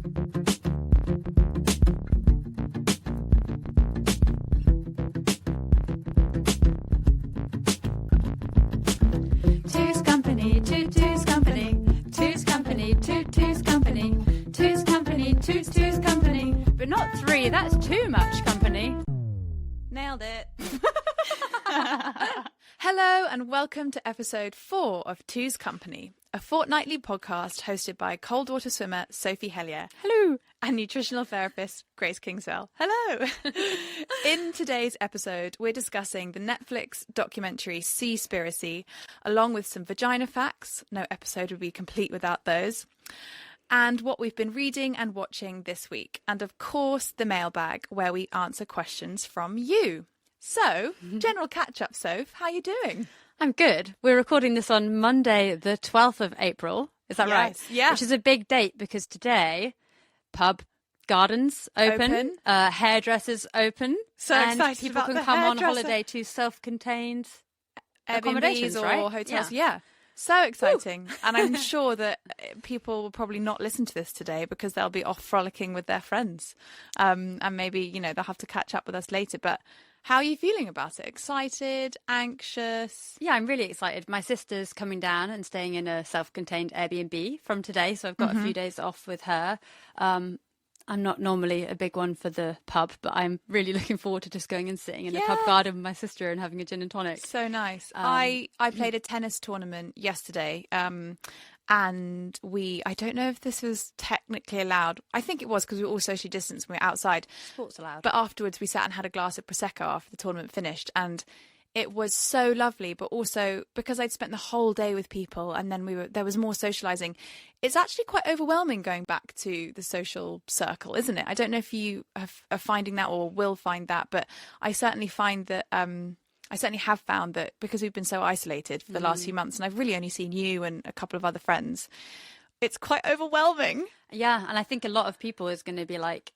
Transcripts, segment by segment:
Two's company, two's company, two's company, two's company, two's company, two's company, but not three. That's too much company. Nailed it. Hello and welcome to episode 4 of Two's Company, a fortnightly podcast hosted by cold water swimmer Sophie Hellyer. Hello. And nutritional therapist Grace Kingswell. Hello. In today's episode, we're discussing the Netflix documentary Seaspiracy, along with some vagina facts. No episode would be complete without those. And what we've been reading and watching this week. And of course, the mailbag, where we answer questions from you. So, general catch-up, Soph. How are you doing? I'm good. We're recording this on Monday, the 12th of April. Is that right? Yeah. Which is a big date because today, pub gardens open. Hairdressers open. So and excited people about can the come on hairdresser. holiday to self-contained Airbnbs accommodations, or right? hotels. Yeah. So exciting. And I'm sure that people will probably not listen to this today because they'll be off frolicking with their friends. And maybe, you know, they'll have to catch up with us later. But how are you feeling about it? Excited? Anxious? Yeah, I'm really excited. My sister's coming down and staying in a self-contained Airbnb from today, so I've got a few days off with her. I'm not normally a big one for the pub, but I'm really looking forward to just going and sitting in a pub garden with my sister and having a gin and tonic. So nice. I played a tennis tournament yesterday. And I don't know if this was technically allowed. I think it was because we were all socially distanced when we were outside. Sports allowed. But afterwards we sat and had a glass of Prosecco after the tournament finished. And it was so lovely. But also because I'd spent the whole day with people and then there was more socialising. It's actually quite overwhelming going back to the social circle, isn't it? I don't know if you are finding that or will find that. But I certainly find that... I certainly have found that because we've been so isolated for the last few months and I've really only seen you and a couple of other friends, it's quite overwhelming. Yeah, and I think a lot of people is going to be like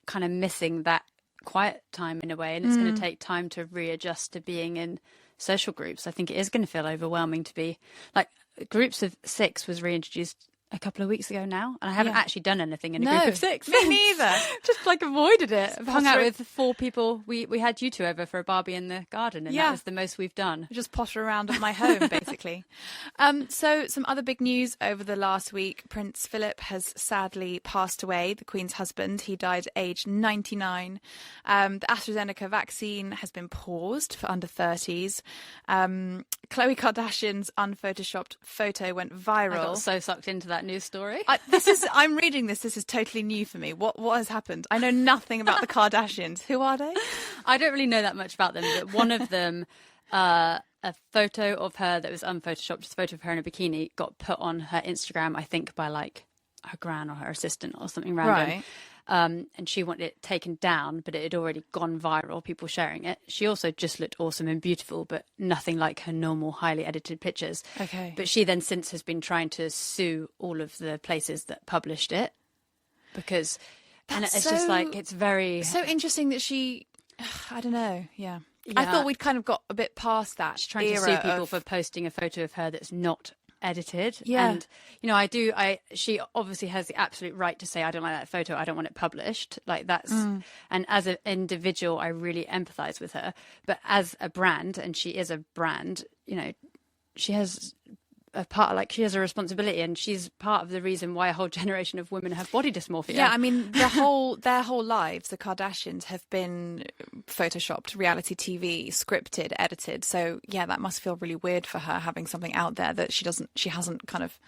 kind of missing that quiet time in a way, and it's going to take time to readjust to being in social groups. I think it is going to feel overwhelming to be like groups of 6 was reintroduced a couple of weeks ago now, and I haven't actually done anything in a group of 6. Me neither. Just like avoided it. I've hung out with 4 people. We had you 2 over for a barbie in the garden, and that was the most we've done. Just potter around at my home, basically. So some other big news over the last week. Prince Philip has sadly passed away, the Queen's husband. He died at age 99. The AstraZeneca vaccine has been paused for under 30s. Khloe Kardashian's unphotoshopped photo went viral. I got so sucked into that news story. I'm reading this. This is totally new for me. What has happened? I know nothing about the Kardashians. Who are they? I don't really know that much about them, but one of them, a photo of her that was unphotoshopped, just a photo of her in a bikini, got put on her Instagram, I think by like her gran or her assistant or something random. Right. And she wanted it taken down, but it had already gone viral, people sharing it. She also just looked awesome and beautiful, but nothing like her normal, highly edited pictures. Okay. But she then since has been trying to sue all of the places that published it because... And it's just like, it's very... So interesting that I don't know, yeah. I thought we'd kind of got a bit past that. She's trying to sue people for posting a photo of her that's not edited. Yeah. And, you know, she obviously has the absolute right to say, I don't like that photo, I don't want it published. Like that's, and as an individual, I really empathise with her. But as a brand, and she is a brand, you know, she has she has a responsibility, and she's part of the reason why a whole generation of women have body dysmorphia. Yeah, I mean, their whole lives, the Kardashians, have been photoshopped, reality TV, scripted, edited. So yeah, that must feel really weird for her having something out there that she hasn't kind of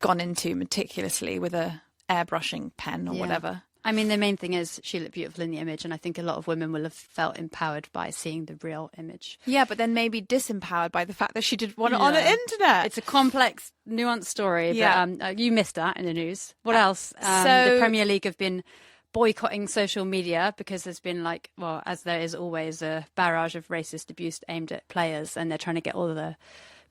gone into meticulously with a airbrushing pen or whatever. I mean, the main thing is she looked beautiful in the image, and I think a lot of women will have felt empowered by seeing the real image. Yeah, but then maybe disempowered by the fact that she did want it on the internet. It's a complex, nuanced story, but you missed that in the news. What else? So the Premier League have been boycotting social media because there's been as there is always a barrage of racist abuse aimed at players, and they're trying to get all of the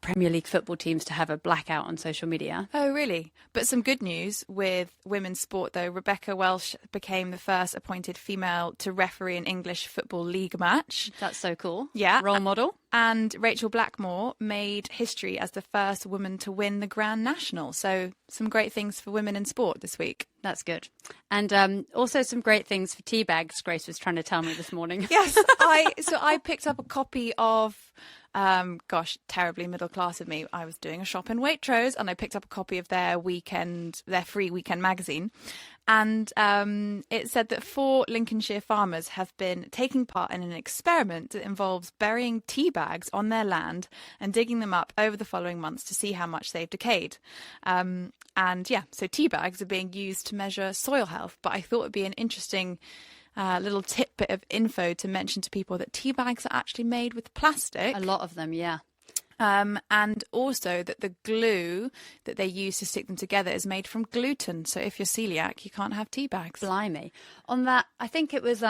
Premier League football teams to have a blackout on social media. Oh, really? But some good news with women's sport, though. Rebecca Welsh became the first appointed female to referee an English Football League match. That's so cool. Yeah. Role model. And Rachel Blackmore made history as the first woman to win the Grand National. So some great things for women in sport this week. That's good. And also some great things for tea bags, Grace was trying to tell me this morning. Yes, I picked up a copy of, terribly middle class of me. I was doing a shop in Waitrose and I picked up a copy of their free weekend magazine. And it said that 4 Lincolnshire farmers have been taking part in an experiment that involves burying tea bags on their land and digging them up over the following months to see how much they've decayed. So tea bags are being used to measure soil health. But I thought it would be an interesting little tidbit of info to mention to people that tea bags are actually made with plastic. A lot of them, yeah. And also that the glue that they use to stick them together is made from gluten. So if you're celiac, you can't have tea bags. Blimey. On that, I think it was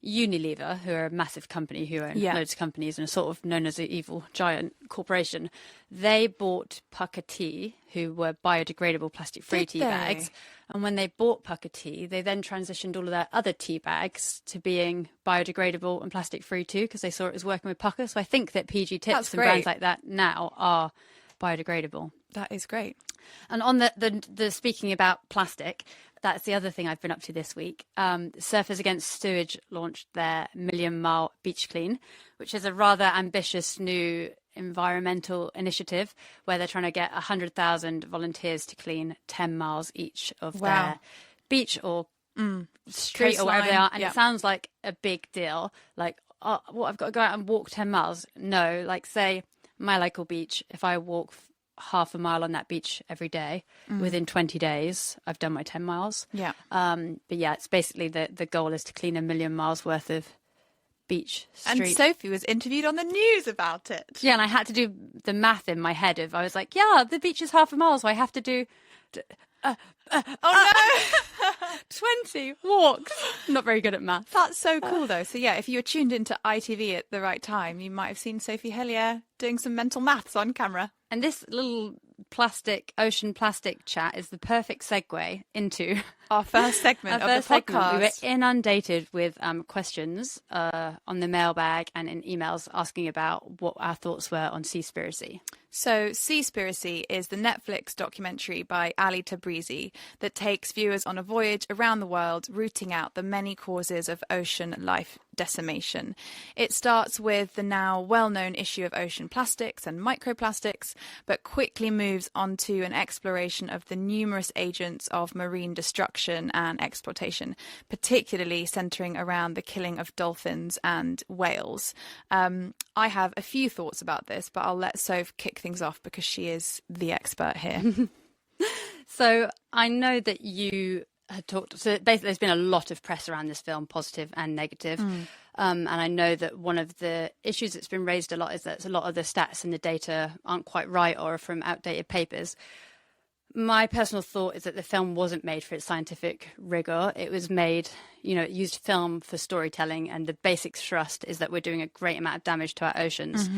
Unilever, who are a massive company who own loads of companies and are sort of known as an evil giant corporation. They bought Pucker Tea, who were biodegradable plastic-free tea bags. And when they bought Pucker Tea, they then transitioned all of their other tea bags to being biodegradable and plastic-free too, because they saw it was working with Pucker. So I think that PG Tips and brands like that now are biodegradable. That is great. And on the speaking about plastic, that's the other thing I've been up to this week. Surfers Against Sewage launched their Million Mile Beach Clean, which is a rather ambitious new environmental initiative where they're trying to get 100,000 volunteers to clean 10 miles each of their beach or street or wherever they are. And it sounds like a big deal. Like, I've got to go out and walk 10 miles. No, like say my local beach, if I walk half a mile on that beach every day, within 20 days, I've done my 10 miles. Yeah. But yeah, it's basically the goal is to clean 1 million miles worth of beach street. And Sophie was interviewed on the news about it. Yeah, and I had to do the math in my head I was like, yeah, the beach is half a mile, so I have to do 20 walks. Not very good at math. That's so cool though. So yeah, if you were tuned into ITV at the right time, you might have seen Sophie Hellyer doing some mental maths on camera. And this little ocean plastic chat is the perfect segue into our first segment of the podcast. We were inundated with questions on the mailbag and in emails asking about what our thoughts were on Seaspiracy. So Seaspiracy is the Netflix documentary by Ali Tabrizi that takes viewers on a voyage around the world, rooting out the many causes of ocean life decimation. It starts with the now well-known issue of ocean plastics and microplastics, but quickly moves on to an exploration of the numerous agents of marine destruction and exploitation, particularly centering around the killing of dolphins and whales. I have a few thoughts about this, but I'll let Soph kick things off because she is the expert here. So I know that you had talked, so there's been a lot of press around this film, positive and negative. And I know that one of the issues that's been raised a lot is that a lot of the stats and the data aren't quite right or are from outdated papers. My personal thought is that the film wasn't made for its scientific rigor. It was made, it used film for storytelling, and the basic thrust is that we're doing a great amount of damage to our oceans.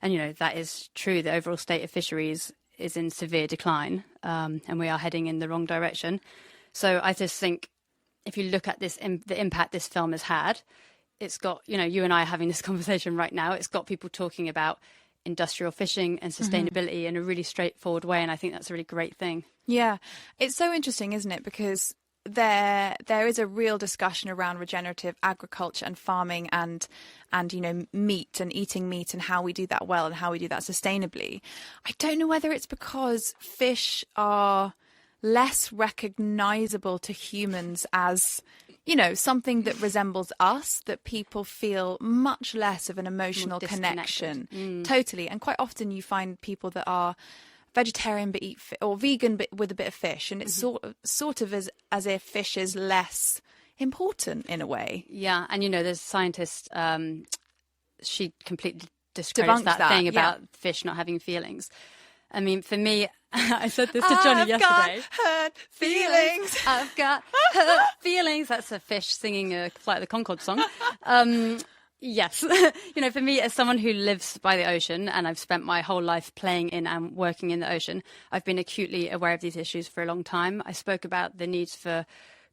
And, that is true. The overall state of fisheries is in severe decline, and we are heading in the wrong direction. So I just think if you look at this, the impact this film has had, it's got, you and I are having this conversation right now. It's got people talking about industrial fishing and sustainability in a really straightforward way. And I think that's a really great thing. Yeah. It's so interesting, isn't it? Because there is a real discussion around regenerative agriculture and farming and meat and eating meat and how we do that well and how we do that sustainably. I don't know whether it's because fish are less recognizable to humans as something that resembles us, that people feel much less of an emotional connection. Totally. And quite often you find people that are vegetarian but eat or vegan but with a bit of fish, and it's sort of as if fish is less important in a way. Yeah, and there's a scientist, she completely discredits that thing about fish not having feelings. I mean, for me, I said this to Johnny yesterday. I've got hurt feelings. I've got hurt feelings. That's a fish singing a Flight of the Conchords song. Yes. For me, as someone who lives by the ocean and I've spent my whole life playing in and working in the ocean, I've been acutely aware of these issues for a long time. I spoke about the needs for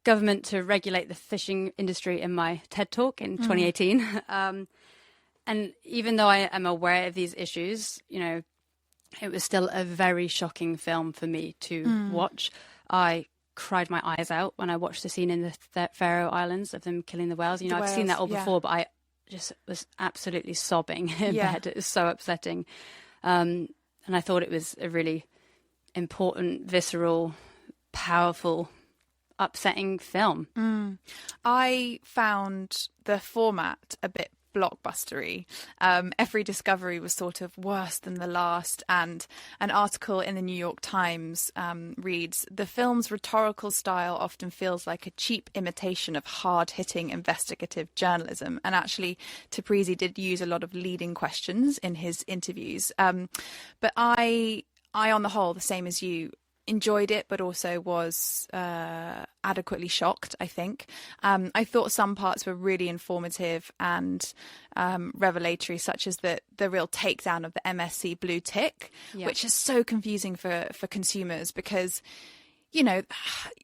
government to regulate the fishing industry in my TED Talk in 2018. And even though I am aware of these issues, it was still a very shocking film for me to watch. I cried my eyes out when I watched the scene in the Faroe Islands of them killing the whales. I've seen that all before, but I just was absolutely sobbing in bed. It was so upsetting. And I thought it was a really important, visceral, powerful, upsetting film. I found the format a bit blockbustery. Every discovery was sort of worse than the last, and an article in the New York Times reads, "The film's rhetorical style often feels like a cheap imitation of hard-hitting investigative journalism." And actually, Taprisi did use a lot of leading questions in his interviews. But I, on the whole, the same as you, enjoyed it, but also was adequately shocked, I think. I thought some parts were really informative and revelatory, such as the real takedown of the MSC blue tick, which is so confusing for consumers because,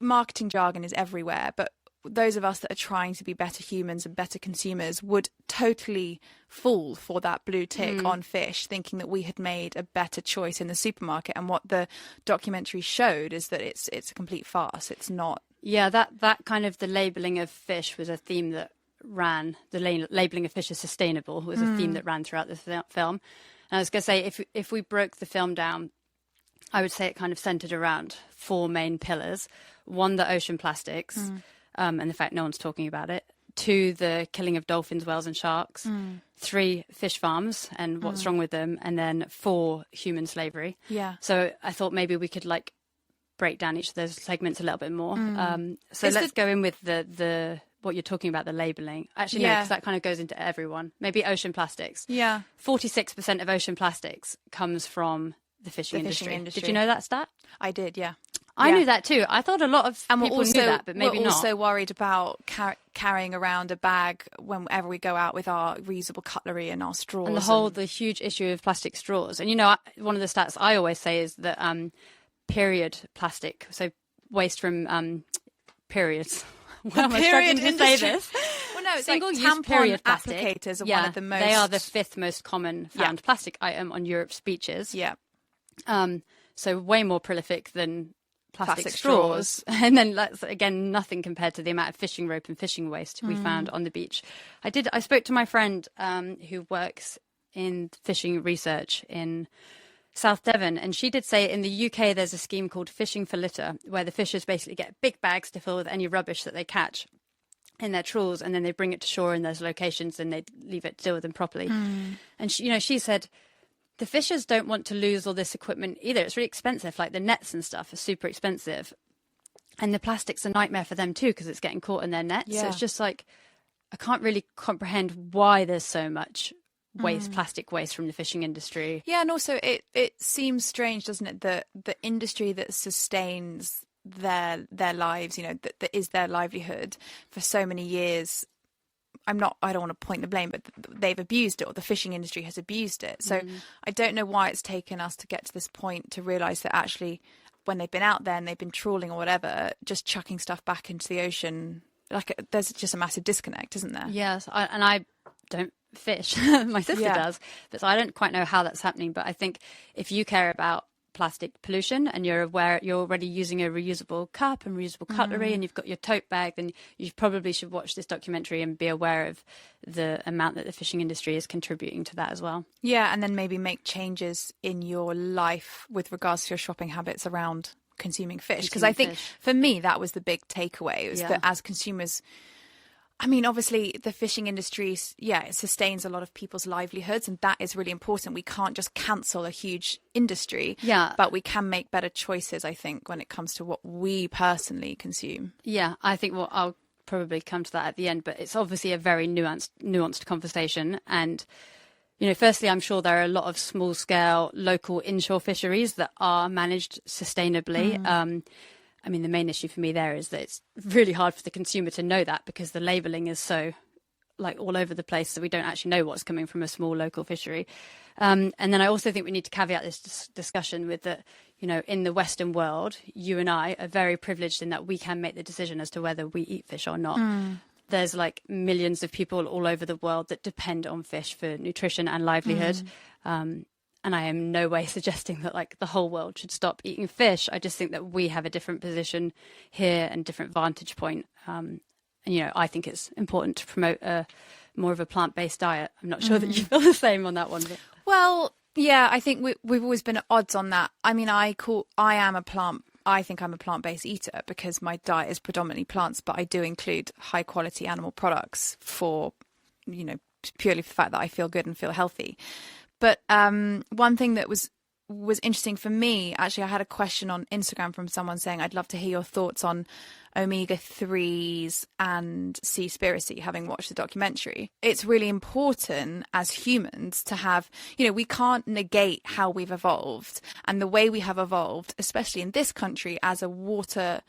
marketing jargon is everywhere, but those of us that are trying to be better humans and better consumers would totally fall for that blue tick on fish, thinking that we had made a better choice in the supermarket. And what the documentary showed is that it's a complete farce. It's not. Yeah, that kind of the labelling of fish was a theme that ran. The labelling of fish as sustainable was a theme that ran throughout the film. And I was going to say, if we broke the film down, I would say it kind of centred around 4 main pillars. 1, the ocean plastics. And the fact no one's talking about it. 2, the killing of dolphins, whales and sharks. 3, fish farms and what's wrong with them. And then 4, human slavery. Yeah. So I thought maybe we could break down each of those segments a little bit more. So let's go in with the what you're talking about, the labelling. Actually, no, because that kind of goes into everyone. Maybe ocean plastics. Yeah. 46% of ocean plastics comes from the fishing industry. Did you know that stat? I did, yeah. I knew that too. I thought a lot of people knew that, but maybe not. We're also worried about carrying around a bag whenever we go out with our reusable cutlery and our straws. And the huge issue of plastic straws. And, one of the stats I always say is that period plastic, so waste from periods. Well, am I struggling to say this? Well, no, it's single-use tampon period plastic. Applicators are one of the most. They are the 5th most common found plastic item on Europe's beaches. Yeah. So way more prolific than plastic straws. And then that's, again, nothing compared to the amount of fishing rope and fishing waste we found on the beach. I spoke to my friend who works in fishing research in South Devon, and she did say in the UK there's a scheme called Fishing for Litter, where the fishers basically get big bags to fill with any rubbish that they catch in their trawls, and then they bring it to shore in those locations and they leave it to deal with them properly. And she said the fishers don't want to lose all this equipment either. It's really expensive. Like the nets and stuff are super expensive, and the plastic's a nightmare for them too because it's getting caught in their nets. So it's just I can't really comprehend why there's so much plastic waste from the fishing industry. Yeah, and also it seems strange, doesn't it, that the industry that sustains their lives, that is their livelihood for so many years. I don't want to point the blame, but they've abused it, or the fishing industry has abused it. So I don't know why it's taken us to get to this point to realise that actually when they've been out there and they've been trawling or whatever, just chucking stuff back into the ocean, there's just a massive disconnect, isn't there? Yes, I don't fish. My sister does, but so I don't quite know how that's happening. But I think if you care about plastic pollution and you're aware you're already using a reusable cup and reusable cutlery and you've got your tote bag, then you probably should watch this documentary and be aware of the amount that the fishing industry is contributing to that as well. Yeah, and then maybe make changes in your life with regards to your shopping habits around consuming fish. Because I think for me that was the big takeaway, was that as consumers, I mean, obviously the fishing industry, it sustains a lot of people's livelihoods, and that is really important. We can't just cancel a huge industry, but we can make better choices, I think, when it comes to what we personally consume. Yeah, I think I'll probably come to that at the end, but it's obviously a very nuanced conversation. And, firstly, I'm sure there are a lot of small-scale local inshore fisheries that are managed sustainably. I mean, the main issue for me there is that it's really hard for the consumer to know that because the labelling is so like all over the place, so we don't actually know what's coming from a small local fishery. And then I also think we need to caveat this discussion with that, you know, in the Western world, you and I are very privileged in that we can make the decision as to whether we eat fish or not. There's like millions of people all over the world that depend on fish for nutrition and livelihood. And I am in no way suggesting that like the whole world should stop eating fish. I just think that we have a different position here and different vantage point. And, you know, I think it's important to promote more of a plant-based diet. I'm not sure that you feel the same on that one. But... Well, yeah, I think we've always been at odds on that. I mean, I think I'm a plant-based eater because my diet is predominantly plants, but I do include high-quality animal products for, you know, purely for the fact that I feel good and feel healthy. But one thing that was interesting for me, actually, I had a question on Instagram from someone saying, I'd love to hear your thoughts on omega-3s and Seaspiracy, having watched the documentary. It's really important as humans to have, you know, we can't negate how we've evolved. And the way we have evolved, especially in this country as a water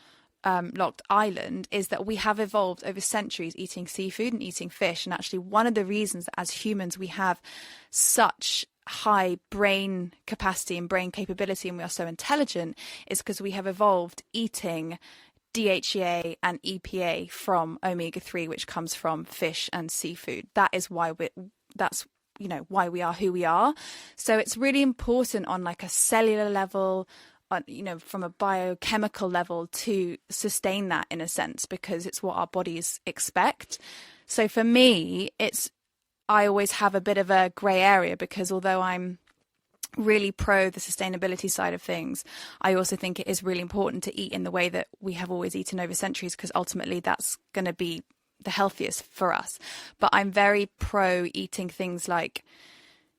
locked island, is that we have evolved over centuries eating seafood and eating fish. And actually one of the reasons that as humans we have such high brain capacity and brain capability and we are so intelligent is because we have evolved eating DHEA and EPA from omega-3, which comes from fish and seafood. That is why that's, you know, why we are who we are. So it's really important on like a cellular level, you know, from a biochemical level to sustain that in a sense, because it's what our bodies expect. So for me, I always have a bit of a grey area, because although I'm really pro the sustainability side of things, I also think it is really important to eat in the way that we have always eaten over centuries, because ultimately that's going to be the healthiest for us. But I'm very pro eating things like,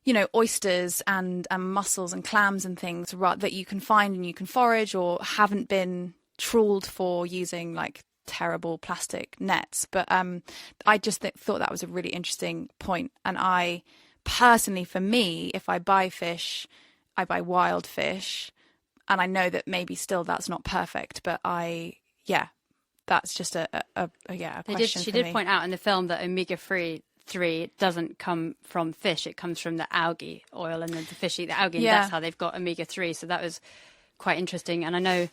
you know, oysters and mussels and clams and things that you can find and you can forage or haven't been trawled for using like terrible plastic nets. But I just thought that was a really interesting point. And I personally, for me, if I buy fish, I buy wild fish. And I know that maybe still that's not perfect, but that's just a question. She did point out in the film that omega-3 doesn't come from fish. It comes from the algae oil, and then the fish eat the algae, and that's how they've got omega-3. So that was quite interesting. And I know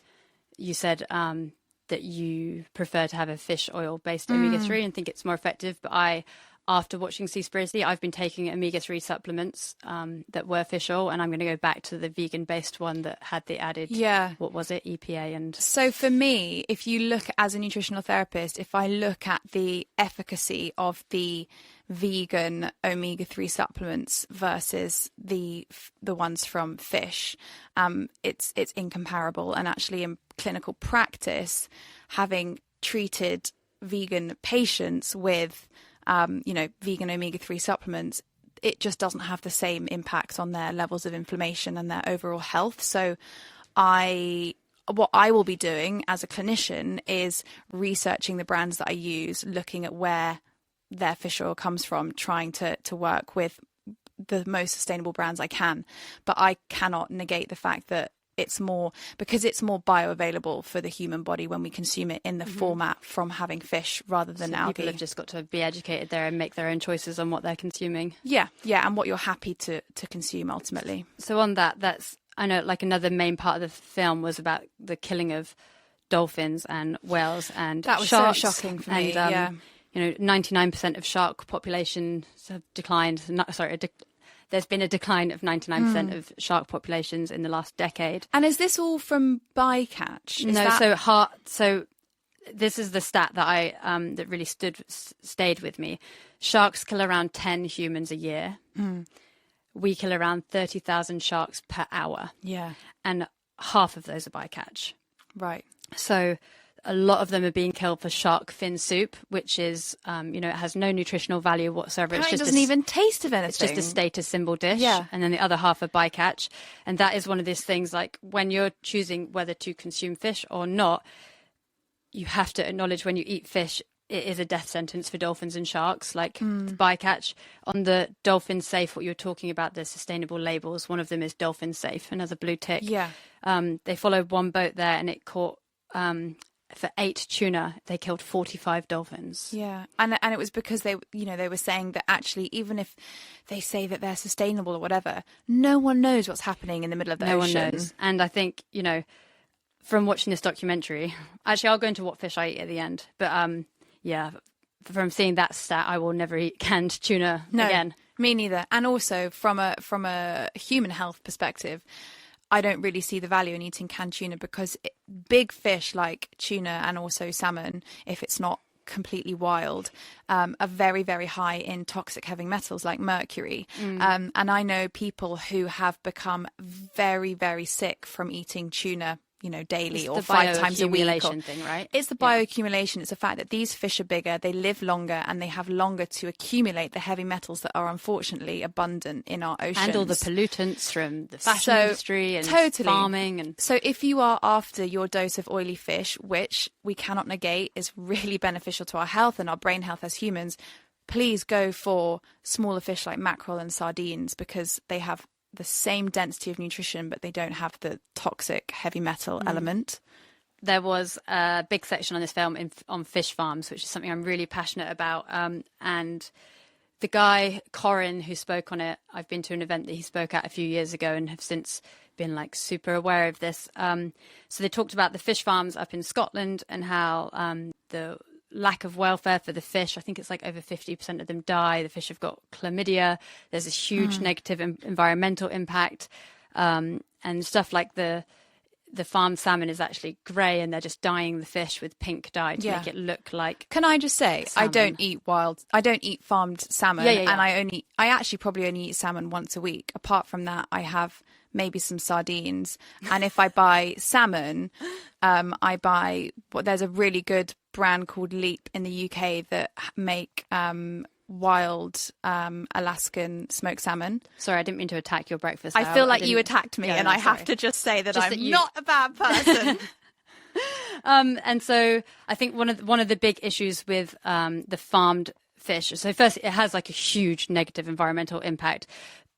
you said that you prefer to have a fish oil-based omega-3 and think it's more effective. But after watching Seaspiracy, I've been taking omega-3 supplements that were fish oil, and I'm going to go back to the vegan-based one that had the added, what was it, EPA and... So for me, if you look as a nutritional therapist, if I look at the efficacy of the vegan omega-3 supplements versus the ones from fish, it's incomparable. And actually in clinical practice, having treated vegan patients with vegan omega-3 supplements, it just doesn't have the same impact on their levels of inflammation and their overall health. So what I will be doing as a clinician is researching the brands that I use, looking at where their fish oil comes from, trying to work with the most sustainable brands I can. But I cannot negate the fact that it's more bioavailable for the human body when we consume it in the format from having fish rather than algae. People have just got to be educated there and make their own choices on what they're consuming. Yeah, and what you're happy to consume ultimately. So on that's, I know, like another main part of the film was about the killing of dolphins and whales and that was sharks. So shocking for me. And, 99% of shark populations have declined. There's been a decline of 99% of shark populations in the last decade. And is this all from bycatch? So this is the stat that that really stayed with me. Sharks kill around 10 humans a year. We kill around 30,000 sharks per hour. Yeah. And half of those are bycatch. Right. So a lot of them are being killed for shark fin soup, which is, it has no nutritional value whatsoever. It doesn't even taste of anything. It's just a status symbol dish. Yeah. And then the other half are bycatch. And that is one of these things, like when you're choosing whether to consume fish or not, you have to acknowledge when you eat fish, it is a death sentence for dolphins and sharks, like the bycatch. On the dolphin safe, what you're talking about, the sustainable labels, one of them is dolphin safe, another blue tick. Yeah. They followed one boat there and it caught for 8 tuna, they killed 45 dolphins. Yeah, and it was because they were saying that actually, even if they say that they're sustainable or whatever, no one knows what's happening in the middle of the ocean. No one knows. And I think, from watching this documentary, actually, I'll go into what fish I eat at the end. But from seeing that stat, I will never eat canned tuna again. Me neither. And also from a human health perspective, I don't really see the value in eating canned tuna because big fish like tuna and also salmon, if it's not completely wild, are very, very high in toxic heavy metals like mercury. And I know people who have become very, very sick from eating tuna daily or 5 times a week. Thing, right? It's the bioaccumulation. It's the fact that these fish are bigger, they live longer, and they have longer to accumulate the heavy metals that are unfortunately abundant in our oceans. And all the pollutants from the fashion industry and farming. And so if you are after your dose of oily fish, which we cannot negate is really beneficial to our health and our brain health as humans, please go for smaller fish like mackerel and sardines because they have the same density of nutrition, but they don't have the toxic heavy metal element. There was a big section on this film on fish farms, which is something I'm really passionate about. And the guy, Corin, who spoke on it, I've been to an event that he spoke at a few years ago and have since been super aware of this. So they talked about the fish farms up in Scotland and how the lack of welfare for the fish. I think it's like over 50% of them die. The fish have got chlamydia. There's a huge negative environmental impact, and stuff like the farmed salmon is actually grey, and they're just dyeing the fish with pink dye to make it look like. Can I just say, salmon. I don't eat farmed salmon, and I actually probably only eat salmon once a week. Apart from that, I have maybe some sardines, and if I buy salmon, I buy there's a really good brand called Leap in the UK that make wild Alaskan smoked salmon. Sorry, I didn't mean to attack your breakfast. I feel like you attacked me, and I have to just say that I'm not a bad person. And so I think one of the big issues with the farmed fish. So first, it has like a huge negative environmental impact,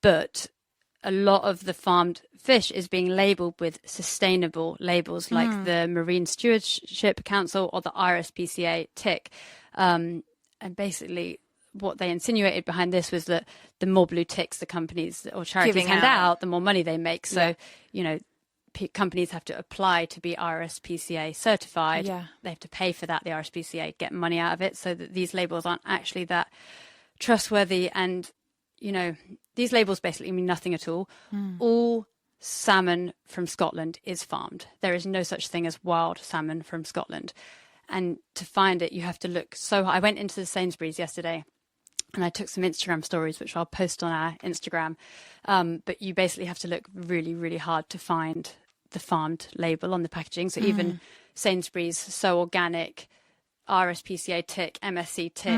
but a lot of the farmed fish is being labelled with sustainable labels like the Marine Stewardship Council or the RSPCA tick. And basically what they insinuated behind this was that the more blue ticks the companies or charities hand out, the more money they make. So, companies have to apply to be RSPCA certified. Yeah. They have to pay for that, the RSPCA, get money out of it, so that these labels aren't actually that trustworthy. And these labels basically mean nothing at all. All salmon from Scotland is farmed. There is no such thing as wild salmon from Scotland. And to find it, you have to look so high. I went into the Sainsbury's yesterday and I took some Instagram stories, which I'll post on our Instagram. But you basically have to look really, really hard to find the farmed label on the packaging. So even Sainsbury's, So Organic, RSPCA tick, MSC tick,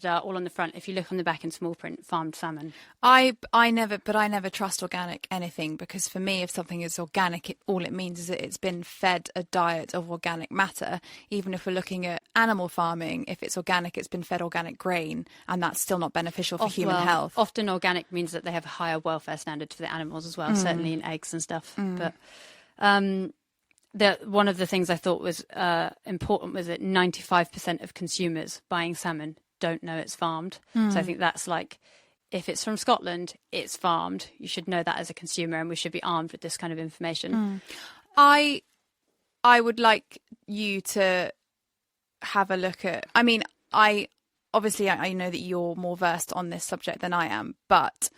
all on the front. If you look on the back in small print, farmed salmon. I never trust organic anything, because for me, if something is organic, all it means is that it's been fed a diet of organic matter. Even if we're looking at animal farming, if it's organic, it's been fed organic grain, and that's still not beneficial for human health. Often organic means that they have a higher welfare standard for the animals as well, certainly in eggs and stuff. But one of the things I thought was important was that 95% of consumers buying salmon don't know it's farmed. So I think that's like, if it's from Scotland, it's farmed. You should know that as a consumer, and we should be armed with this kind of information. I would like you to have a look at, I know that you're more versed on this subject than I am, but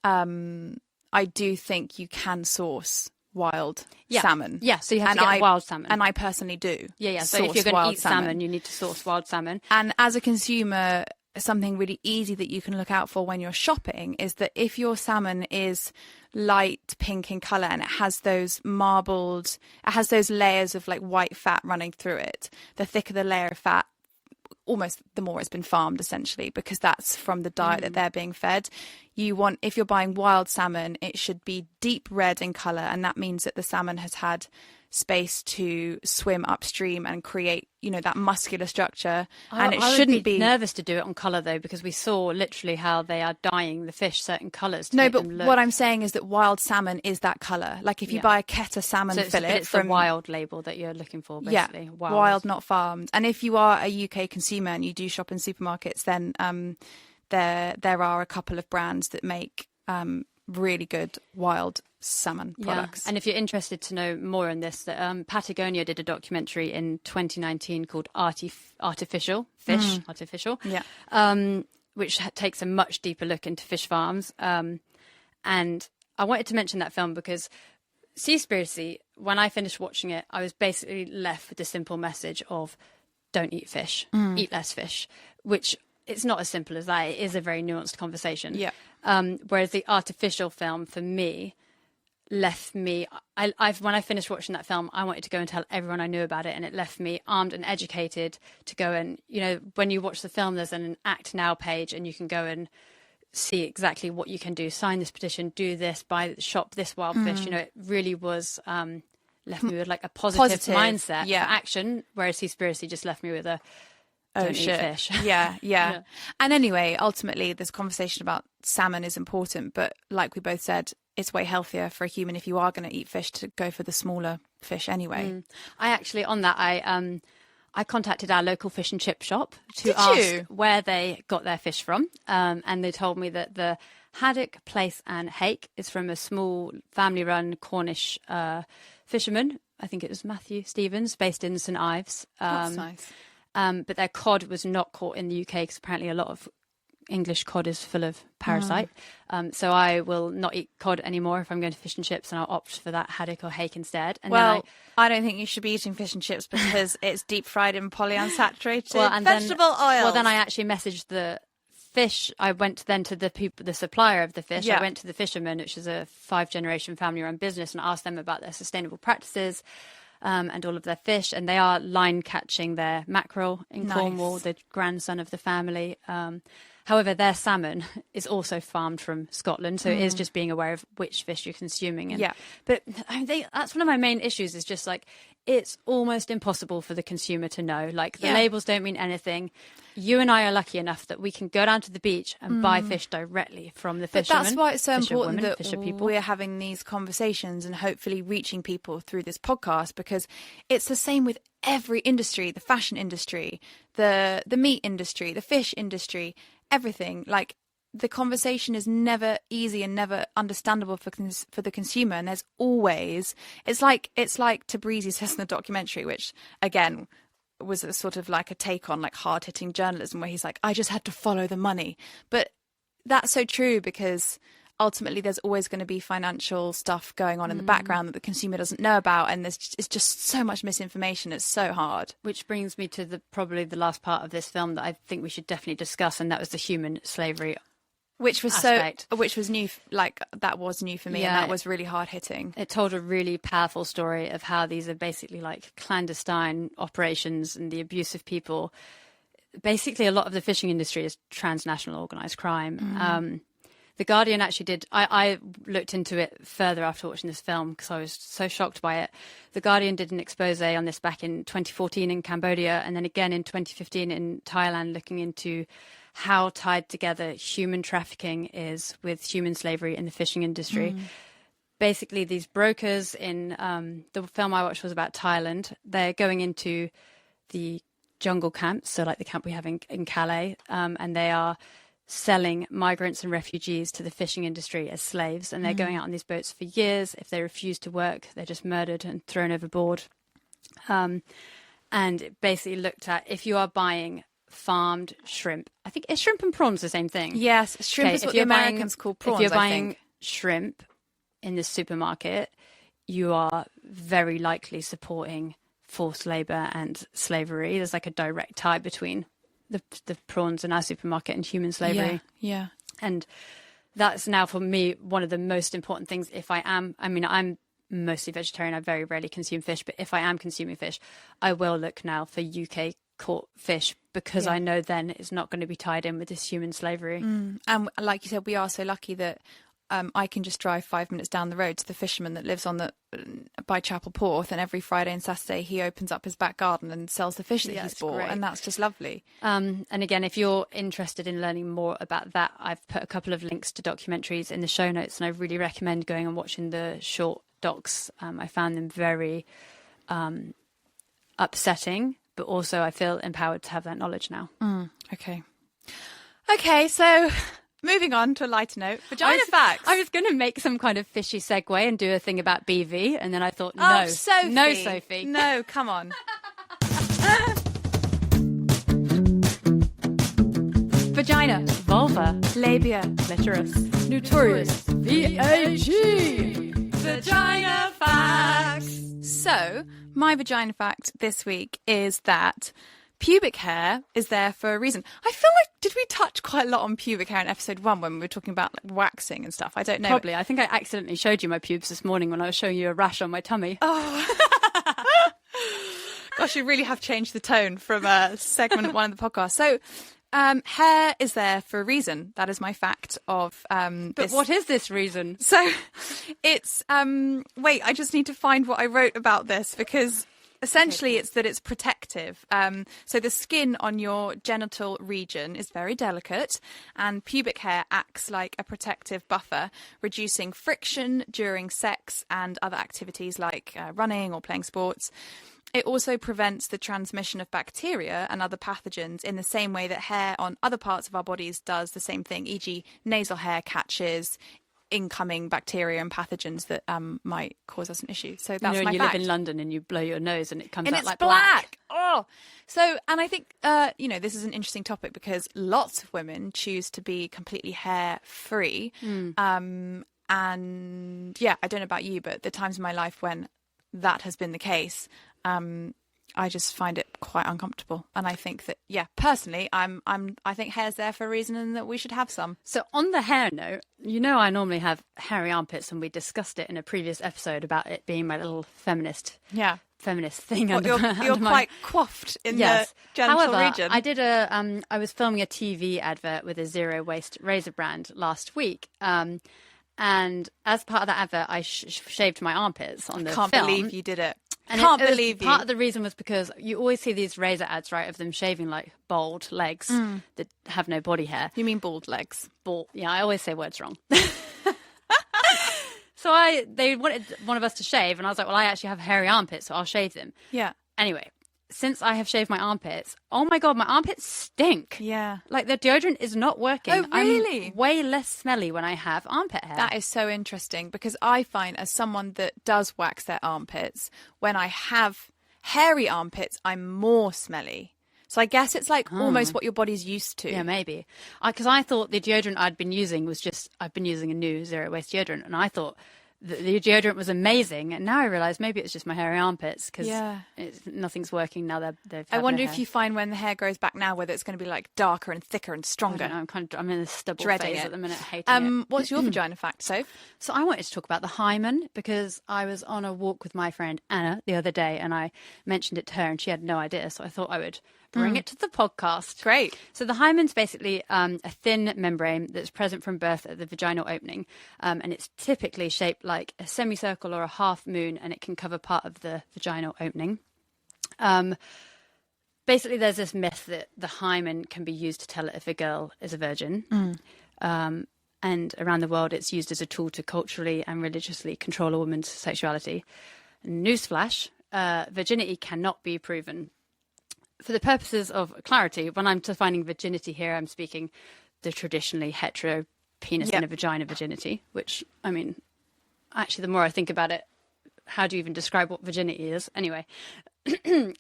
I do think you can source wild salmon. Yeah, so you have to get wild salmon. And I personally do. Yeah. So if you're going to eat salmon, you need to source wild salmon. And as a consumer, something really easy that you can look out for when you're shopping is that if your salmon is light pink in colour and it has those layers of like white fat running through it, the thicker the layer of fat, almost the more it's been farmed, essentially, because that's from the diet that they're being fed. If you're buying wild salmon, it should be deep red in colour, and that means that the salmon has had space to swim upstream and create, that muscular structure. And it I shouldn't would be nervous to do it on colour though, because we saw literally how they are dyeing the fish certain colours to make them look. What I'm saying is that wild salmon is that colour. Like if you buy a Keta salmon fillet, it's the wild label that you're looking for, basically. Yeah, wild, not farmed. And if you are a UK consumer and you do shop in supermarkets, then there are a couple of brands that make really good wild salmon products. And if you're interested to know more on this, Patagonia did a documentary in 2019 called Artificial Fish, which takes a much deeper look into fish farms. And I wanted to mention that film because Seaspiracy, when I finished watching it, I was basically left with the simple message of don't eat fish, eat less fish, which it's not as simple as that. It is a very nuanced conversation. Yeah. Whereas the artificial film for me left me, when I finished watching that film, I wanted to go and tell everyone I knew about it, and it left me armed and educated to go and, when you watch the film, there's an Act Now page and you can go and see exactly what you can do, sign this petition, do this, shop this wild fish. It really was left me with like a positive mindset for action, whereas Seaspiracy just left me with a don't eat fish. Yeah. And anyway, ultimately, this conversation about salmon is important, but like we both said, it's way healthier for a human if you are going to eat fish to go for the smaller fish anyway. I actually, on that, I contacted our local fish and chip shop to ask where they got their fish from, and they told me that the haddock, plaice and hake is from a small family-run Cornish fisherman. I think it was Matthew Stevens, based in St Ives. That's nice. But their cod was not caught in the UK because apparently a lot of English cod is full of parasite. So I will not eat cod anymore if I'm going to fish and chips, and I'll opt for that haddock or hake instead. And then I don't think you should be eating fish and chips because it's deep fried in polyunsaturated vegetable oil. Well, then I actually messaged the fish. I went then to the supplier of the fish. I went to the fisherman, which is a 5-generation family-run business, and asked them about their sustainable practices. And all of their fish, and they are line catching their mackerel in Cornwall, the grandson of the family. However, their salmon is also farmed from Scotland, so it is just being aware of which fish you're consuming. But that's one of my main issues, is just like it's almost impossible for the consumer to know. Like the labels don't mean anything. You and I are lucky enough that we can go down to the beach and buy fish directly from the fishermen. But that's why it's so important that we're having these conversations and hopefully reaching people through this podcast, because it's the same with every industry, the fashion industry, the meat industry, the fish industry, everything. Like the conversation is never easy and never understandable for the consumer. And there's always, it's like Tabrizi says in the documentary, which again was a sort of like a take on like hard-hitting journalism, where he's like, I just had to follow the money. But that's so true, because ultimately there's always going to be financial stuff going on in the background that the consumer doesn't know about, and it's just so much misinformation. It's so hard. Which brings me to probably the last part of this film that I think we should definitely discuss, and that was the human slavery which was aspect. Which was new, like that was new for me, and that was really hard hitting. It told a really powerful story of how these are basically like clandestine operations and the abuse of people. Basically, a lot of the fishing industry is transnational organised crime. The Guardian actually did. I looked into it further after watching this film because I was so shocked by it. The Guardian did an expose on this back in 2014 in Cambodia, and then again in 2015 in Thailand, looking into how tied together human trafficking is with human slavery in the fishing industry. Basically, these brokers in the film I watched was about Thailand. They're going into the jungle camps, so like the camp we have in Calais, and they are selling migrants and refugees to the fishing industry as slaves, and they're going out on these boats for years. If they refuse to work, they're just murdered and thrown overboard. And it basically looked at, if you are buying farmed shrimp, I think is shrimp and prawns the same thing? Yes, shrimp is what the Americans call prawns. If you're buying shrimp in the supermarket, you are very likely supporting forced labour and slavery. There's like a direct tie between the prawns in our supermarket and human slavery. Yeah. And that's now for me one of the most important things. I'm mostly vegetarian. I very rarely consume fish, but if I am consuming fish, I will look now for UK caught fish, because I know then it's not going to be tied in with this human slavery. And like you said, we are so lucky that I can just drive 5 minutes down the road to the fisherman that lives by Chapel Porth, and every Friday and Saturday he opens up his back garden and sells the fish that he's bought, great. and that's just lovely. And again, if you're interested in learning more about that, I've put a couple of links to documentaries in the show notes, and I really recommend going and watching the short docs. I found them very upsetting, but also I feel empowered to have that knowledge now. Okay, so moving on to a lighter note, vagina facts. I was going to make some kind of fishy segue and do a thing about BV, and then I thought, no, Sophie. No, Sophie. No, come on. Vagina, Vulva, labia, clitoris, notorious, VAG. Vagina facts. So, my vagina fact this week is that pubic hair is there for a reason. I feel like, did we touch quite a lot on pubic hair in episode 1 when we were talking about like waxing and stuff? I don't know. Probably. I think I accidentally showed you my pubes this morning when I was showing you a rash on my tummy. Oh. Gosh, you really have changed the tone from segment 1 of the podcast. So, hair is there for a reason. That is my fact of But what is this reason? So, it's... wait, I just need to find what I wrote about this, because... Essentially, it's that it's protective. So the skin on your genital region is very delicate, and pubic hair acts like a protective buffer, reducing friction during sex and other activities like running or playing sports. It also prevents the transmission of bacteria and other pathogens in the same way that hair on other parts of our bodies does the same thing, e.g. nasal hair catches incoming bacteria and pathogens that might cause us an issue. So that's my fact. You live in London and you blow your nose and it comes out like black. Oh, so, and I think this is an interesting topic because lots of women choose to be completely hair free. And yeah, I don't know about you, but the times in my life when that has been the case, I just find it quite uncomfortable, and I think that personally, I think hair's there for a reason, and that we should have some. So on the hair note, I normally have hairy armpits, and we discussed it in a previous episode about it being my little feminist thing. You're quite coiffed in the genital region. I did I was filming a TV advert with a zero waste razor brand last week. And as part of that advert, I shaved my armpits on the film. Can't believe you did it. And Can't believe you. Part of the reason was because you always see these razor ads, right, of them shaving like bald legs that have no body hair. You mean bald legs? Bald. Yeah, I always say words wrong. So they wanted one of us to shave, and I was like, well, I actually have hairy armpits, so I'll shave them. Yeah. Anyway, since I have shaved my armpits, oh my God, my armpits stink. Yeah. Like the deodorant is not working. Oh, really? I'm way less smelly when I have armpit hair. That is so interesting, because I find, as someone that does wax their armpits, when I have hairy armpits, I'm more smelly. So I guess it's like almost what your body's used to. Yeah, maybe. Because I thought the deodorant I'd been using was I've been using a new zero waste deodorant, and I thought the deodorant was amazing, and now I realise maybe it's just my hairy armpits, because nothing's working now. I wonder if you find when the hair grows back now whether it's going to be like darker and thicker and stronger. I don't know, I'm in a stubble Dreading phase it at the minute, hating it. What's your vagina fact, Soph? So I wanted to talk about the hymen, because I was on a walk with my friend Anna the other day, and I mentioned it to her, and she had no idea, so I thought I would bring it to the podcast. Great. So the hymen's basically a thin membrane that's present from birth at the vaginal opening, and it's typically shaped like a semicircle or a half moon, and it can cover part of the vaginal opening. Basically, there's this myth that the hymen can be used to tell if a girl is a virgin. And around the world, it's used as a tool to culturally and religiously control a woman's sexuality. Newsflash, virginity cannot be proven. For the purposes of clarity, when I'm defining virginity here, I'm speaking the traditionally hetero penis in a vagina virginity, which, I mean, actually, the more I think about it, how do you even describe what virginity is? Anyway,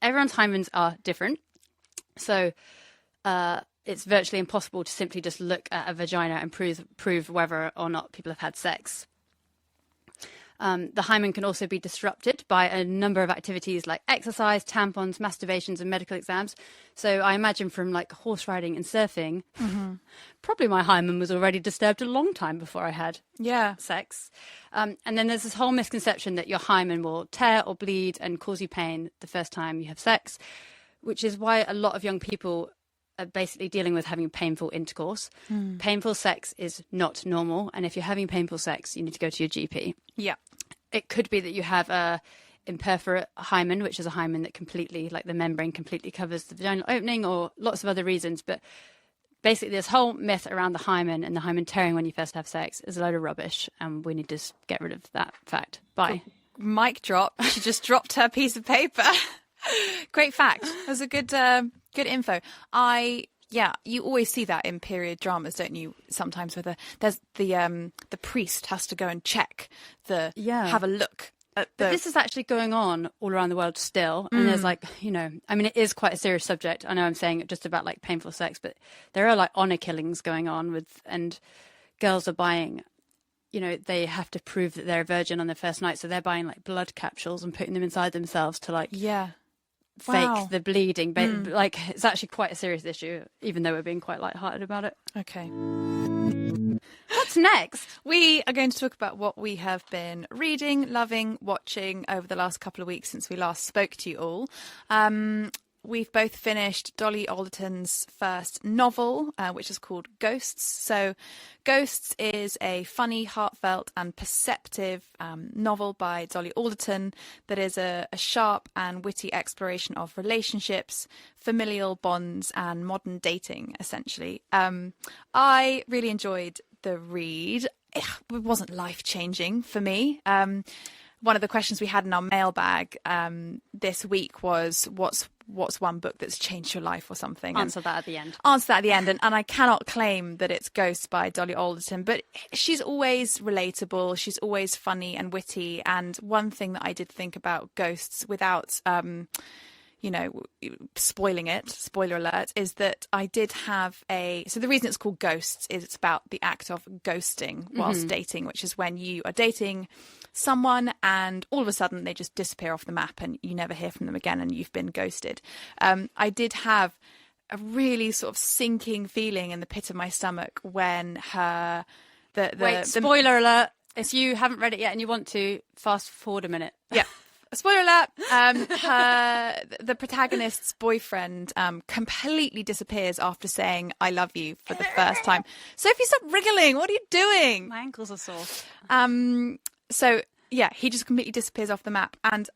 everyone's hymens are different. So it's virtually impossible to simply just look at a vagina and prove whether or not people have had sex. The hymen can also be disrupted by a number of activities like exercise, tampons, masturbations, and medical exams. So I imagine from like horse riding and surfing, probably my hymen was already disturbed a long time before I had sex. And then there's this whole misconception that your hymen will tear or bleed and cause you pain the first time you have sex, which is why a lot of young people basically dealing with having painful intercourse. Painful sex is not normal. And if you're having painful sex, you need to go to your GP. Yeah. It could be that you have a imperforate hymen, which is a hymen that completely, like the membrane completely covers the vaginal opening, or lots of other reasons. But basically this whole myth around the hymen and the hymen tearing when you first have sex is a load of rubbish, and we need to get rid of that fact. Bye. Cool. Mic drop. She just dropped her piece of paper. Great fact. That was a good info. You always see that in period dramas, don't you? Sometimes where there's the priest has to go and check have a look. But this is actually going on all around the world still. And there's like, it is quite a serious subject. I know I'm saying it just about like painful sex, but there are like honor killings going on and girls are buying, they have to prove that they're a virgin on their first night. So they're buying like blood capsules and putting them inside themselves to fake the bleeding. But like, it's actually quite a serious issue, even though we're being quite lighthearted about it. Okay. What's next? We are going to talk about what we have been reading, loving, watching over the last couple of weeks since we last spoke to you all. We've both finished Dolly Alderton's first novel, which is called Ghosts. So Ghosts is a funny, heartfelt and perceptive novel by Dolly Alderton that is a sharp and witty exploration of relationships, familial bonds and modern dating, essentially. I really enjoyed the read. It wasn't life-changing for me. One of the questions we had in our mailbag this week was, what's one book that's changed your life or something? Answer that at the end. And I cannot claim that it's Ghosts by Dolly Alderton, but she's always relatable. She's always funny and witty. And one thing that I did think about Ghosts without spoiling it, spoiler alert, is that I did have so the reason it's called Ghosts is it's about the act of ghosting whilst dating, which is when you are dating someone and all of a sudden they just disappear off the map and you never hear from them again and you've been ghosted. I did have a really sort of sinking feeling in the pit of my stomach when spoiler alert, if you haven't read it yet and you want to, fast forward a minute. Yeah. Spoiler alert, the protagonist's boyfriend completely disappears after saying "I love you" for the first time. Sophie, stop wriggling. What are you doing? My ankles are sore. So, yeah, he just completely disappears off the map. And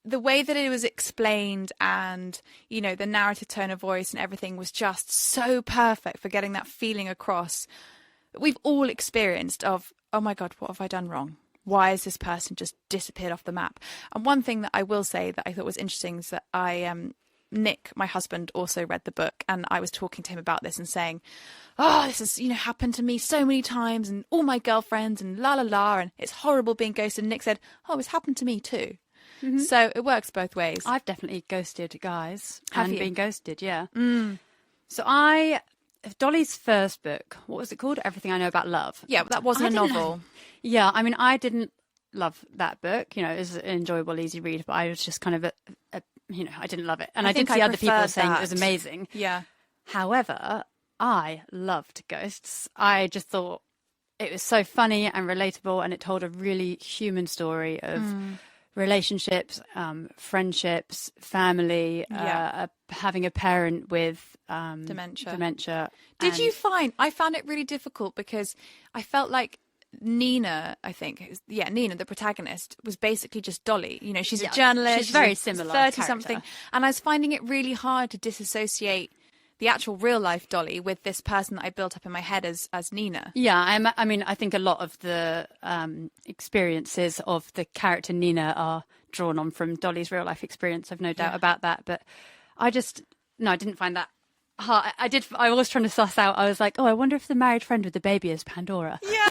the way that it was explained and, the narrative tone of voice and everything was just so perfect for getting that feeling across that we've all experienced of, oh my God, what have I done wrong? Why has this person just disappeared off the map? And one thing that I will say that I thought was interesting is that Nick, my husband, also read the book, and I was talking to him about this and saying, oh, this has, happened to me so many times and all my girlfriends and la la la, and it's horrible being ghosted. And Nick said, oh, it's happened to me too. Mm-hmm. So it works both ways. I've definitely ghosted guys. Have you? Been ghosted, yeah. So Dolly's first book, what was it called? Everything I Know About Love. Yeah, but that wasn't a novel. Yeah, I didn't love that book. It was an enjoyable, easy read, but I was just kind of I didn't love it. And I did see other people saying it was amazing. Yeah. However, I loved Ghosts. I just thought it was so funny and relatable, and it told a really human story of relationships, friendships, family, having a parent with dementia. I found it really difficult because I felt like Nina, Nina, the protagonist, was basically just Dolly. She's a journalist. She's very similar. 30-something. And I was finding it really hard to disassociate the actual real life Dolly with this person that I built up in my head as Nina. Yeah, I think a lot of the experiences of the character Nina are drawn on from Dolly's real life experience. I've no doubt about that. But I didn't find that hard. I was trying to suss out. I was like, oh, I wonder if the married friend with the baby is Pandora. Yeah.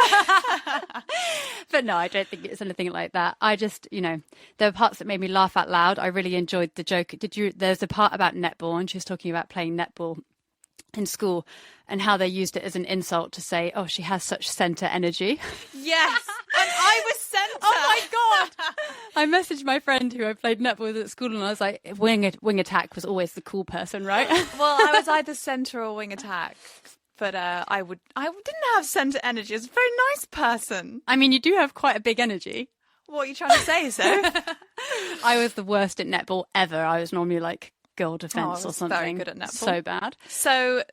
But no, I don't think it's anything like that. I just, there were parts that made me laugh out loud. I really enjoyed the joke. There's a part about netball, and she was talking about playing netball in school and how they used it as an insult to say, oh, she has such centre energy. Yes. And I was centre. Oh my God. I messaged my friend who I played netball with at school, and I was like, wing attack was always the cool person, right? Well, I was either centre or wing attack. But I didn't have centre energy. I was a very nice person. You do have quite a big energy. What are you trying to say, so? I was the worst at netball ever. I was normally like goal defence or it's something. very good at netball. So bad. So,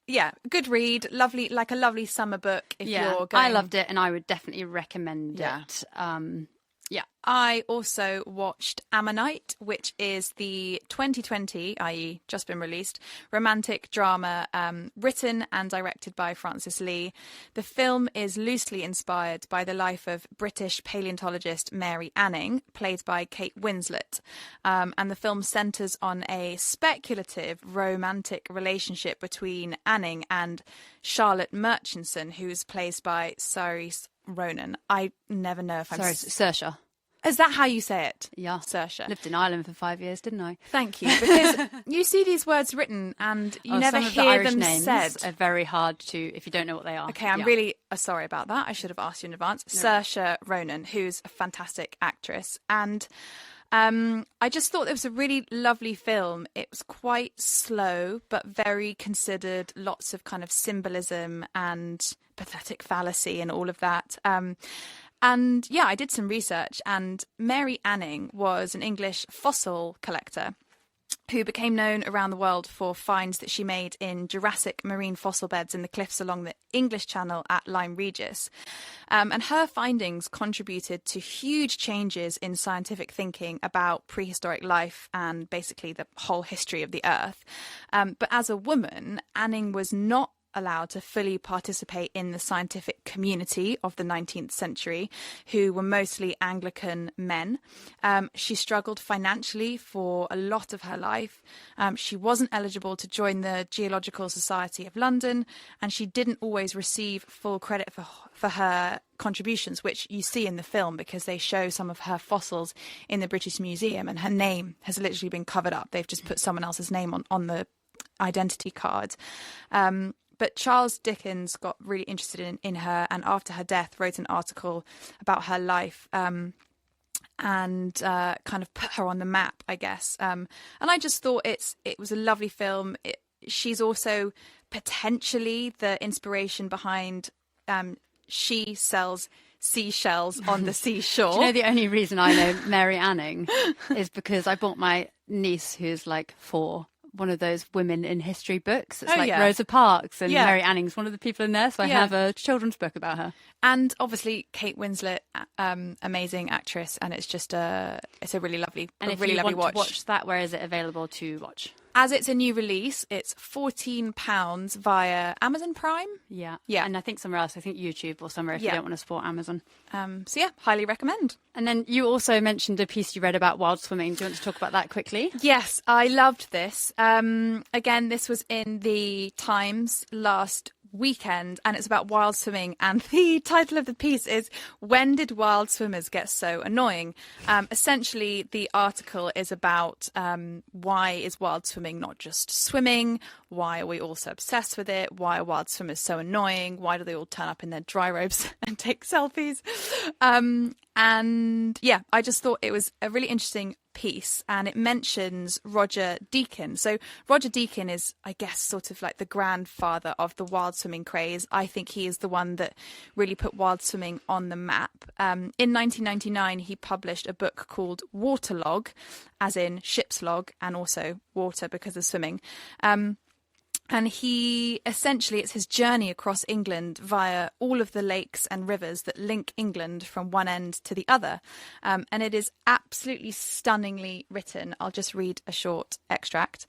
yeah, good read. Lovely, like a lovely summer book if you're going... I loved it and I would definitely recommend it. I also watched Ammonite, which is the 2020, i.e. just been released, romantic drama written and directed by Francis Lee. The film is loosely inspired by the life of British paleontologist Mary Anning, played by Kate Winslet. And the film centres on a speculative romantic relationship between Anning and Charlotte Murchison, who's played by Saoirse Ronan. I never know if I'm... Saoirse. Is that how you say it? Yeah. Saoirse. Lived in Ireland for 5 years, didn't I? Thank you. Because you see these words written and you never some of hear the Irish them names said. Are very hard to, if you don't know what they are. Okay, I'm really sorry about that. I should have asked you in advance. No. Saoirse Ronan, who's a fantastic actress. And I just thought it was a really lovely film. It was quite slow, but very considered, lots of kind of symbolism and pathetic fallacy and all of that. And yeah, I did some research, and Mary Anning was an English fossil collector who became known around the world for finds that she made in Jurassic marine fossil beds in the cliffs along the English Channel at Lyme Regis. And her findings contributed to huge changes in scientific thinking about prehistoric life and basically the whole history of the Earth. But as a woman, Anning was not allowed to fully participate in the scientific community of the 19th century, who were mostly Anglican men. She struggled financially for a lot of her life. She wasn't eligible to join the Geological Society of London, and she didn't always receive full credit for her contributions, which you see in the film because they show some of her fossils in the British Museum, and her name has literally been covered up. They've just put someone else's name on the identity card. But Charles Dickens got really interested in her, and after her death wrote an article about her life and kind of put her on the map, I guess. And I just thought it was a lovely film. She's also potentially the inspiration behind She Sells Seashells on the Seashore. Do you know the only reason I know Mary Anning is because I bought my niece, who's like 4, one of those women in history books. It's Rosa Parks, and Mary Anning's one of the people in there. So I have a children's book about her. And obviously Kate Winslet, amazing actress, and it's just it's a really lovely, and a really lovely watch. To watch that, where is it available to watch? As it's a new release, it's £14 via Amazon Prime. Yeah. And I think somewhere else. I think YouTube or somewhere if you don't want to support Amazon. So yeah, highly recommend. And then you also mentioned a piece you read about wild swimming. Do you want to talk about that quickly? Yes, I loved this. Again, this was in the Times last weekend, and it's about wild swimming, and the title of the piece is "When Did Wild Swimmers Get So Annoying?" Essentially, the article is about why is wild swimming not just swimming? Why are we all so obsessed with it? Why are wild swimmers so annoying? Why do they all turn up in their dry robes and take selfies? And yeah, I just thought it was a really interesting piece, and it mentions Roger Deakin. So Roger Deakin is, I guess, sort of like the grandfather of the wild swimming craze. I think he is the one that really put wild swimming on the map. In 1999, he published a book called Waterlog, as in ship's log, and also water because of swimming. And he essentially, it's his journey across England via all of the lakes and rivers that link England from one end to the other. And it is absolutely stunningly written. I'll just read a short extract.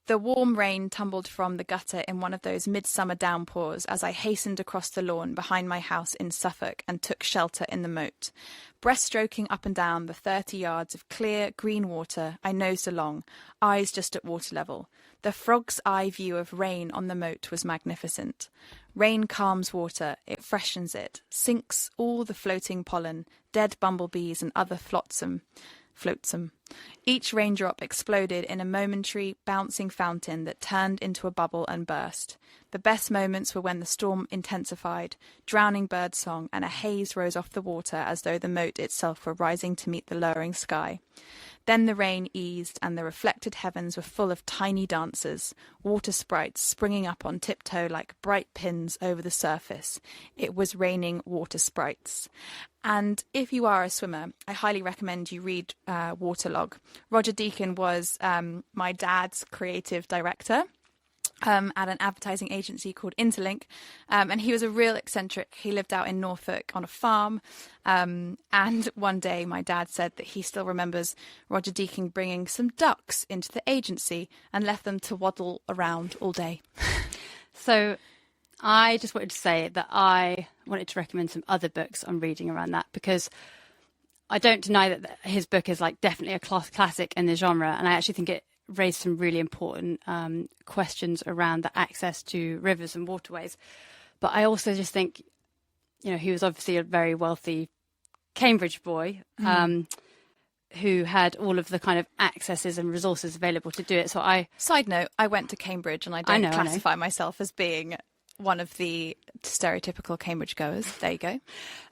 The warm rain tumbled from the gutter in one of those midsummer downpours as I hastened across the lawn behind my house in Suffolk and took shelter in the moat. Breaststroking up and down the 30 yards of clear, green water, I nosed along, eyes just at water level. The frog's eye view of rain on the moat was magnificent. Rain calms water, it freshens it, sinks all the floating pollen, dead bumblebees and other flotsam. Each raindrop exploded in a momentary, bouncing fountain that turned into a bubble and burst. The best moments were when the storm intensified, drowning birdsong, and a haze rose off the water as though the moat itself were rising to meet the lowering sky. Then the rain eased and the reflected heavens were full of tiny dancers, water sprites springing up on tiptoe like bright pins over the surface. It was raining water sprites. And if you are a swimmer, I highly recommend you read Waterlog. Roger Deacon was my dad's creative director at an advertising agency called Interlink. And he was a real eccentric. He lived out in Norfolk on a farm. And one day my dad said that he still remembers Roger Deacon bringing some ducks into the agency and left them to waddle around all day. So I just wanted to say that I wanted to recommend some other books I'm reading around that, because I don't deny that his book is like definitely a classic in the genre. And I actually think it raised some really important questions around the access to rivers and waterways. But I also just think, he was obviously a very wealthy Cambridge boy who had all of the kind of accesses and resources available to do it. So Side note, I went to Cambridge and I don't classify myself as being one of the stereotypical Cambridge goers. There you go.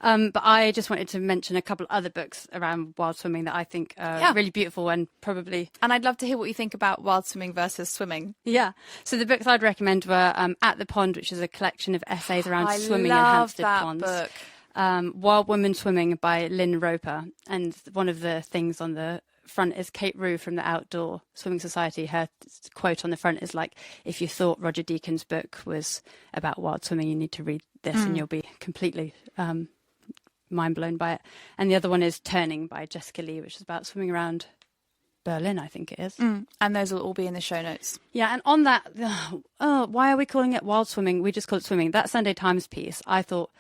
But I just wanted to mention a couple of other books around wild swimming that I think are really beautiful and probably... And I'd love to hear what you think about wild swimming versus swimming. Yeah. So the books I'd recommend were At the Pond, which is a collection of essays around swimming in Hampstead Ponds. Book. Wild Women Swimming by Lynn Roper. And one of the things on the front is Kate Rue from the Outdoor Swimming Society. Her quote on the front is like, if you thought Roger Deacon's book was about wild swimming, you need to read this and you'll be completely mind blown by it. And the other one is Turning by Jessica Lee, which is about swimming around Berlin, I think it is. And those will all be in the show notes. Yeah, and on that, why are we calling it wild swimming? We just call it swimming. That Sunday Times piece, I thought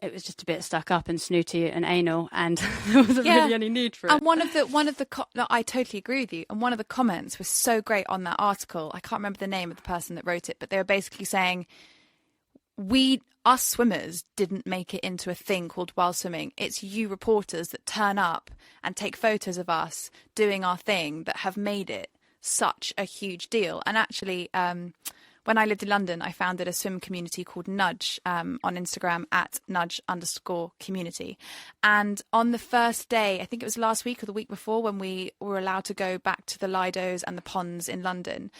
it was just a bit stuck up and snooty and anal, and there wasn't really any need for it. And I totally agree with you. And one of the comments was so great on that article. I can't remember the name of the person that wrote it, but they were basically saying, us swimmers didn't make it into a thing called wild swimming. It's you reporters that turn up and take photos of us doing our thing that have made it such a huge deal. And actually, when I lived in London, I founded a swim community called Nudge on Instagram at @nudge_community. And on the first day, I think it was last week or the week before, when we were allowed to go back to the Lidos and the ponds in London,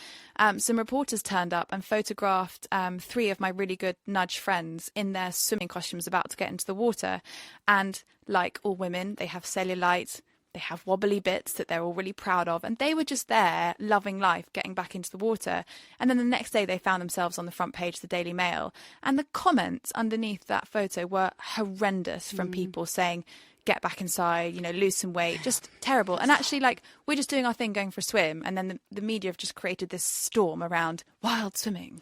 some reporters turned up and photographed 3 of my really good Nudge friends in their swimming costumes about to get into the water. And like all women, they have cellulite. They have wobbly bits that they're all really proud of. And they were just there, loving life, getting back into the water. And then the next day they found themselves on the front page of the Daily Mail. And the comments underneath that photo were horrendous from people saying, get back inside, lose some weight, just terrible. And actually, we're just doing our thing, going for a swim. And then the media have just created this storm around wild swimming.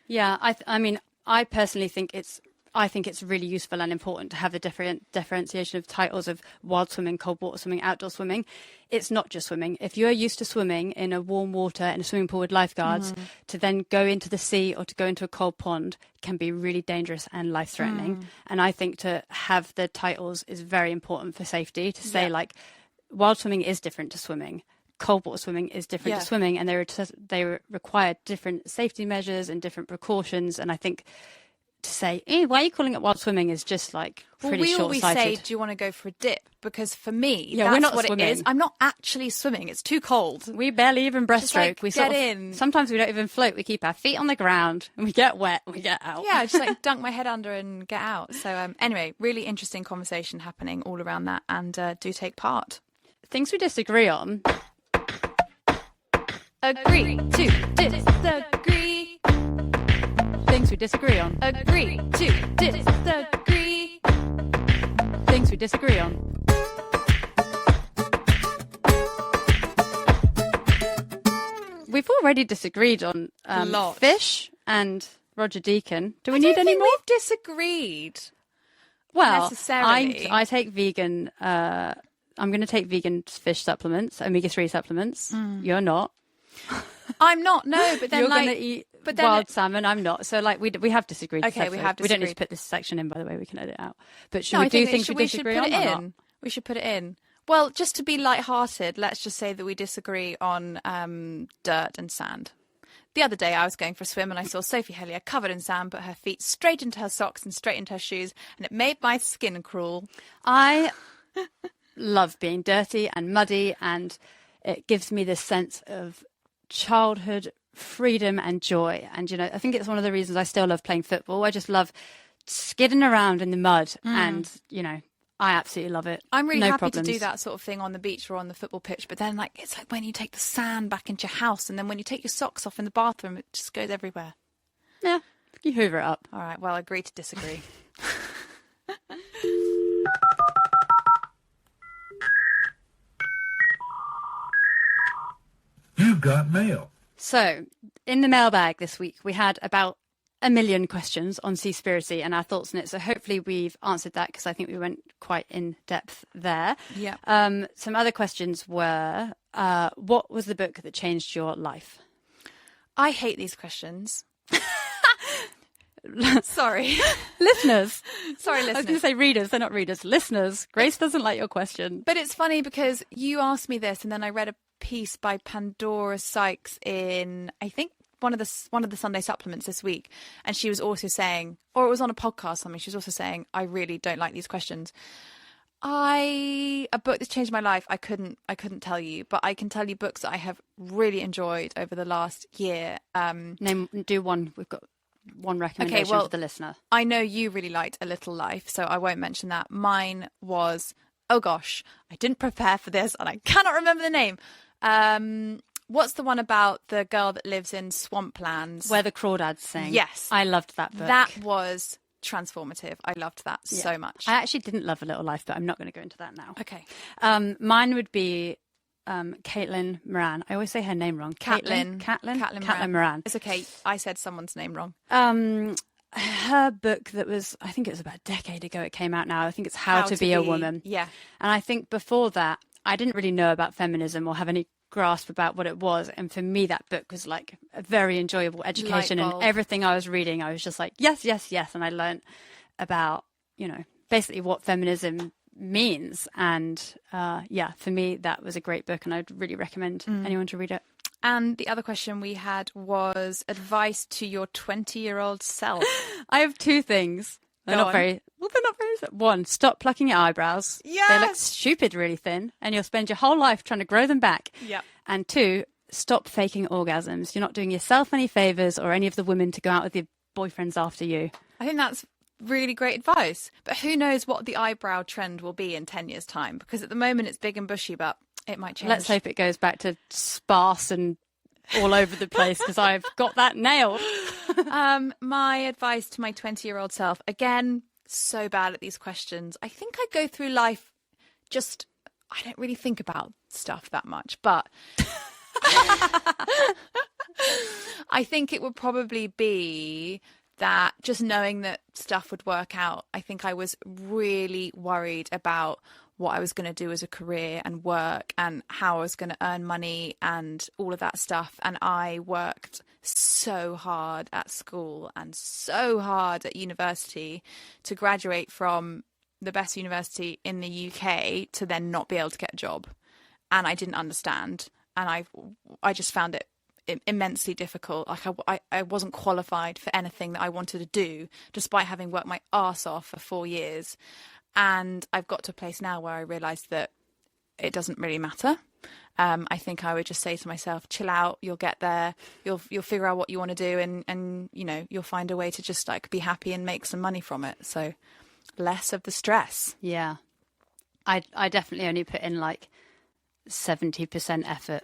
Yeah, I personally think it's really useful and important to have the differentiation of titles of wild swimming, cold water swimming, outdoor swimming. It's not just swimming. If you're used to swimming in a warm water in a swimming pool with lifeguards, to then go into the sea or to go into a cold pond can be really dangerous and life-threatening. And I think to have the titles is very important for safety, to say wild swimming is different to swimming. Cold water swimming is different to swimming, and they require different safety measures and different precautions. And I think to say, why are you calling it wild swimming is just pretty short-sighted. We always say, do you want to go for a dip? Because for me, that's we're not what swimming. it is. I'm not actually swimming. It's too cold. We barely even breaststroke. We get in. Sometimes we don't even float. We keep our feet on the ground and we get wet and we get out. Yeah, just dunk my head under and get out. So anyway, really interesting conversation happening all around that, and do take part. Things we disagree on. Agree to disagree. Things we disagree on. Agree to disagree. Things we disagree on. We've already disagreed on fish and Roger Deacon. Do we need any more? We've disagreed. Well, necessarily. I take vegan. I'm going to take vegan fish supplements, omega-3 supplements. You're not. I'm not. No, but then you're going to eat wild salmon. I'm not. So we have disagreed. Okay, we have disagreed. We don't need to put this section in, by the way. We can edit it out. But I think we disagree on or not? We should put it in. Well, just to be light-hearted, let's just say that we disagree on dirt and sand. The other day I was going for a swim and I saw Sophie Hellyer covered in sand, put her feet straight into her socks and straight into her shoes, and it made my skin crawl. love being dirty and muddy, and it gives me this sense of childhood freedom and joy. And, you know, I think it's one of the reasons I still love playing football. I just love skidding around in the mud and, you know, I absolutely love it. I'm really happy problems. to do that sort of thing on the beach or on the football pitch, but then like it's like when you take the sand back into your house and then when you take your socks off in the bathroom, it just goes everywhere. Yeah, you hoover it up. All right, well, I agree to disagree. You've got mail. So, in the mailbag this week, we had about 1 million questions on Seaspiracy and our thoughts on it. So hopefully we've answered that, because I think we went quite in depth there. Yeah. Some other questions were, what was the book that changed your life? I hate these questions. Sorry. Listeners. Sorry, I was going to listeners. say readers. They're not readers. Listeners. Grace doesn't like your question. But it's funny because you asked me this and then I read a piece by Pandora Sykes in, I think, one of the Sunday supplements this week, and she was also saying, or it was on a podcast or something, she was also saying, I really don't like these questions. A book that's changed my life, I couldn't tell you, but I can tell you books that I have really enjoyed over the last year. Do one. We've got one recommendation for the listener. I know you really liked A Little Life, so I won't mention that. Mine was, oh gosh, I didn't prepare for this and I cannot remember the name. What's the one about the girl that lives in swamplands? Where the Crawdads Sing. Yes. I loved that book. That was transformative. I loved that so much. I actually didn't love A Little Life, but I'm not going to go into that now. Okay. Mine would be Caitlin Moran. I always say her name wrong. Caitlin Moran. It's okay. I said someone's name wrong. Her book that was, I think it was about a decade ago it came out now. I think it's How to Be a Woman. Yeah. And I think before that, I didn't really know about feminism or have any grasp about what it was, and for me that book was like a very enjoyable education, and everything I was reading I was just like yes, and I learned about, you know, basically what feminism means, and for me that was a great book and I'd really recommend anyone to read it. And the other question we had was advice to your 20-year-old self. I have two things. They're not very. One, stop plucking your eyebrows. Yes! They look stupid really thin, and you'll spend your whole life trying to grow them back. Yeah. And two, stop faking orgasms. You're not doing yourself any favours or any of the women to go out with your boyfriends after you. I think that's really great advice. But who knows what the eyebrow trend will be in 10 years' time? Because at the moment it's big and bushy, but it might change. Let's hope it goes back to sparse and all over the place, because I've got that nailed. My advice to my 20-year-old self, again, so bad at these questions. I think I go through life just, I don't really think about stuff that much, but I think it would probably be that just knowing that stuff would work out. I think I was really worried about what I was going to do as a career and work and how I was going to earn money and all of that stuff. And I worked so hard at school and so hard at university to graduate from the best university in the UK to then not be able to get a job. And I didn't understand. And I just found it immensely difficult. Like I wasn't qualified for anything that I wanted to do, despite having worked my arse off for 4 years. And I've got to a place now where I realised that it doesn't really matter. I think I would just say to myself, chill out, you'll get there, you'll figure out what you want to do, and you know, you'll find a way to just like be happy and make some money from it. So less of the stress. Yeah. I definitely only put in like 70% effort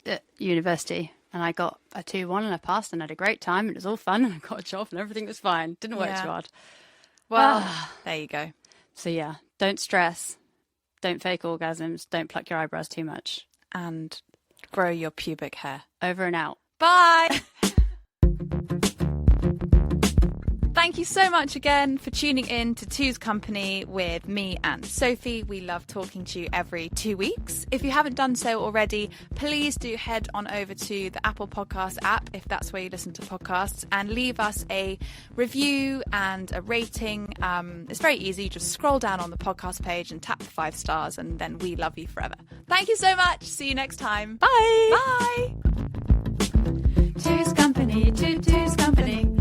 at university, and I got a 2-1 and I passed and I had a great time. It was all fun and I got a job and everything was fine. Didn't work too hard. Well, there you go. So yeah, don't stress, don't fake orgasms, don't pluck your eyebrows too much. And grow your pubic hair. Over and out. Bye! Thank you so much again for tuning in to Two's Company with me and Sophie. We love talking to you every 2 weeks. If you haven't done so already, please do head on over to the Apple Podcast app, if that's where you listen to podcasts, and leave us a review and a rating. It's very easy. You just scroll down on the podcast page and tap the 5 stars, and then we love you forever. Thank you so much. See you next time. Bye. Bye. Two's Company, Two's Company.